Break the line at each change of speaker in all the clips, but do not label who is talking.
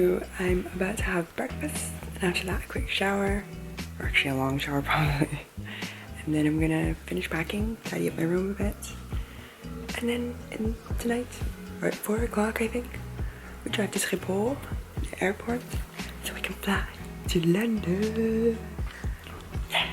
So I'm about to have breakfast, and after that a quick shower, or actually a long shower probably. And then I'm gonna finish packing, tidy up my room a bit. And then tonight, or at 4 o'clock I think, we drive to Slipout, the airport, so we can fly to London. Yeah.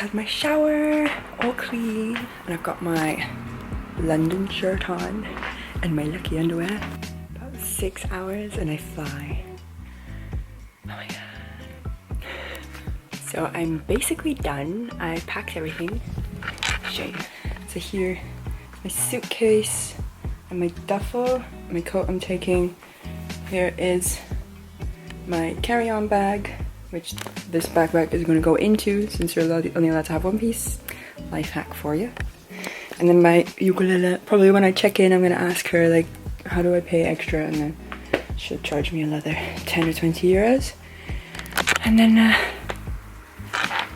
Had my shower, all clean, and I've got my London shirt on and my lucky underwear. About 6 hours and I fly. Oh my god. So I'm basically done. I packed everything. I'll show you. So here, my suitcase and my duffel, my coat I'm taking. Here is my carry-on bag, which this backpack is going to go into since you're only allowed to have one piece. Life hack for you. And then my ukulele. Probably when I check in, I'm going to ask her like, how do I pay extra? And then she'll charge me another 10 or 20 euros. And then,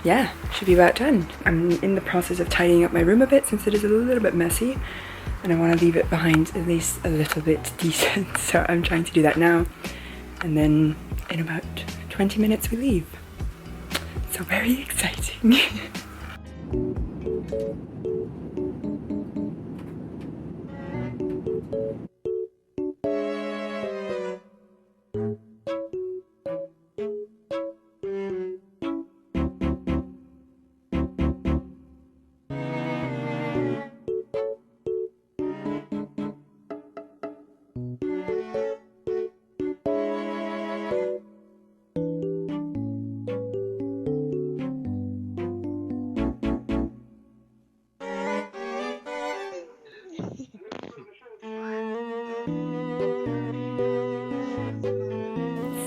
yeah, should be about done. I'm in the process of tidying up my room a bit since it is a little bit messy. And I want to leave it behind at least a little bit decent. So I'm trying to do that now. And then in about 20 minutes we leave. So very exciting.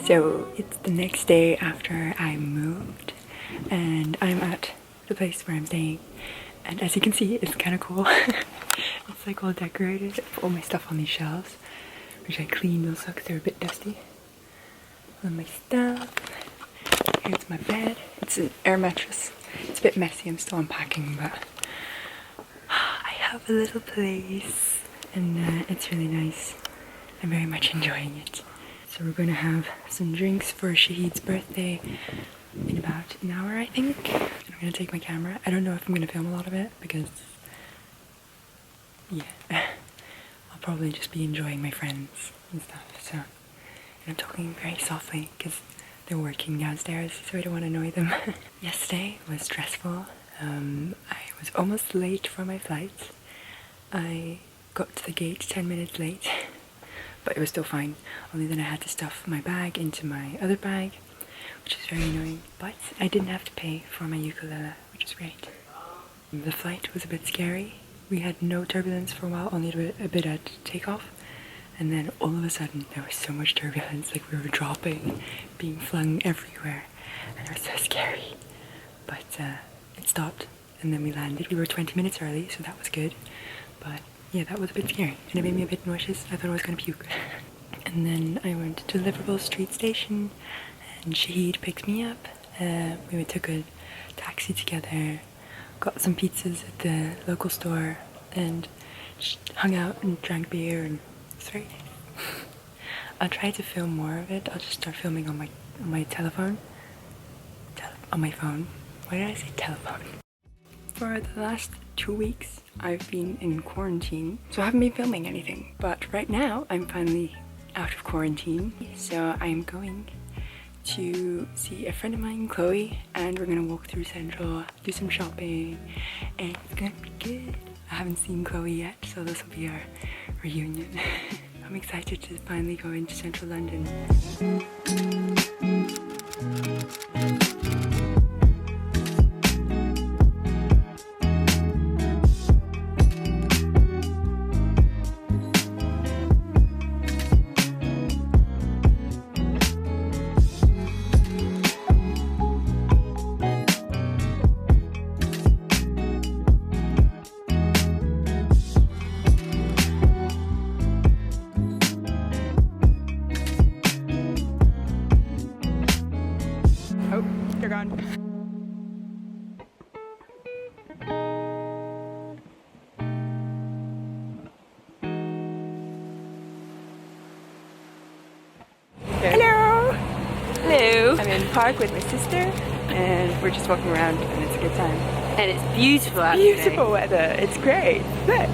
So it's the next day after I moved and I'm at the place where I'm staying, and as you can see it's kind of cool. It's like all decorated. I put all my stuff on these shelves, which I cleaned also because they're a bit dusty. All my stuff. Here's my bed. It's an air mattress. It's a bit messy, I'm still unpacking, but I have a little place and it's really nice. I'm very much enjoying it. So we're going to have some drinks for Shahid's birthday in about an hour, I think. And I'm going to take my camera. I don't know if I'm going to film a lot of it because, yeah, I'll probably just be enjoying my friends and stuff. So, and I'm talking very softly because they're working downstairs, so I don't want to annoy them. Yesterday was stressful. I was almost late for my flight. I got to the gate 10 minutes late. But it was still fine, only then I had to stuff my bag into my other bag, which is very annoying, but I didn't have to pay for my ukulele, which is great. The flight was a bit scary. We had no turbulence for a while, only a bit at takeoff, and then all of a sudden there was so much turbulence, like we were dropping, being flung everywhere, and it was so scary. But it stopped, and then we landed. We were 20 minutes early, so that was good, but yeah, that was a bit scary, and it made me a bit nauseous. I thought I was going to puke. And then I went to Liverpool Street Station, and Shahid picked me up. We took a taxi together, got some pizzas at the local store, and hung out and drank beer, and it's very nice. I'll try to film more of it. I'll just start filming on my telephone. On my phone. Why did I say telephone? For the last 2 weeks, I've been in quarantine, so I haven't been filming anything. But right now, I'm finally out of quarantine, so I'm going to see a friend of mine, Chloe, and we're gonna walk through Central, do some shopping, and it's gonna be good. I haven't seen Chloe yet, so this will be our reunion. I'm excited to finally go into Central London. park with my sister, and we're just walking around, and it's a good time.
And it's beautiful out
Beautiful
today.
weather. It's great. Look.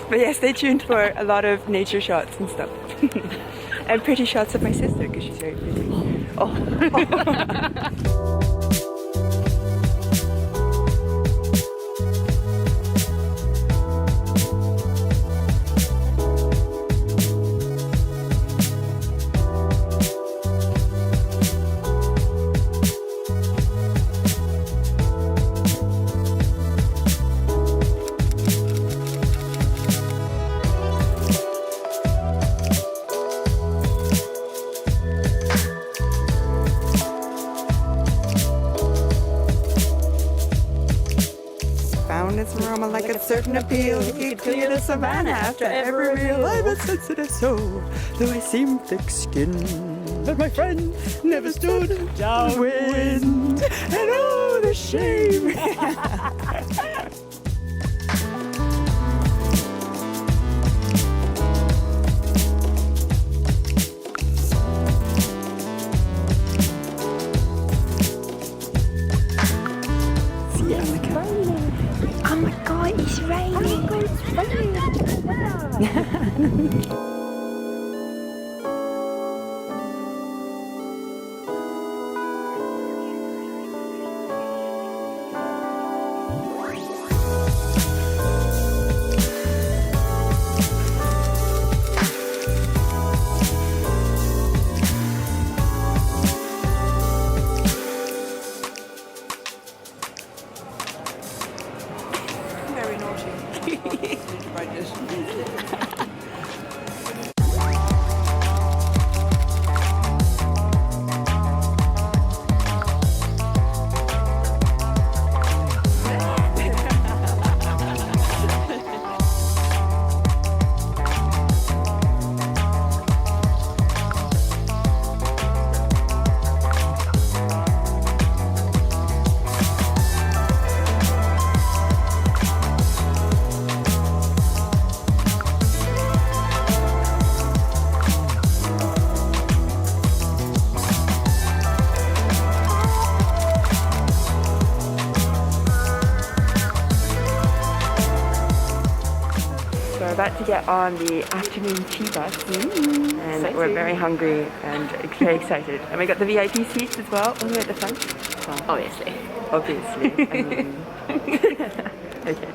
But yeah, stay tuned for a lot of nature shots and stuff. And pretty shots of my sister because she's very pretty. Oh. Found its aroma like a certain appeal. It could clear the savannah after every meal. I'm a sensitive soul, though I seem thick-skinned. But my friend never stood downwind. And oh, the shame.
Oh my god, it's raining.
Very naughty. We're about to get on the afternoon tea bus, and we're very hungry and very excited. And we got the VIP seats as well, all the way at the front. Well,
Obviously.
obviously. I mean, okay.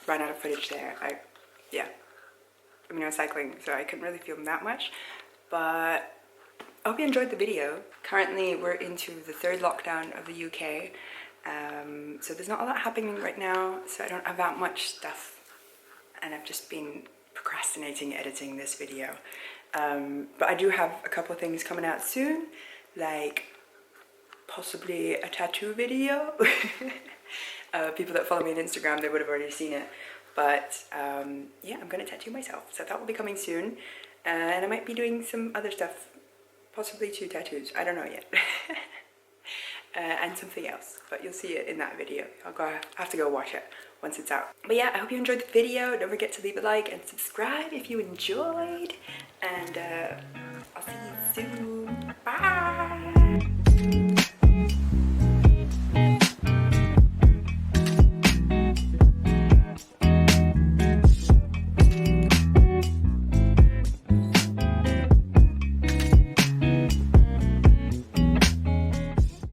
ran out of footage there. Yeah. I mean, I was cycling, so I couldn't really film that much, but I hope you enjoyed the video. Currently, we're into the 3rd lockdown of the UK, so there's not a lot happening right now, so I don't have that much stuff, and I've just been procrastinating editing this video. But I do have a couple of things coming out soon, like possibly a tattoo video. People that follow me on Instagram, they would have already seen it. But yeah, I'm gonna tattoo myself, so that will be coming soon. And I might be doing some other stuff, possibly 2 tattoos, I don't know yet. And something else, but you'll see it in that video. I'll have to go watch it once it's out. But yeah, I hope you enjoyed the video. Don't forget to leave a like and subscribe if you enjoyed. And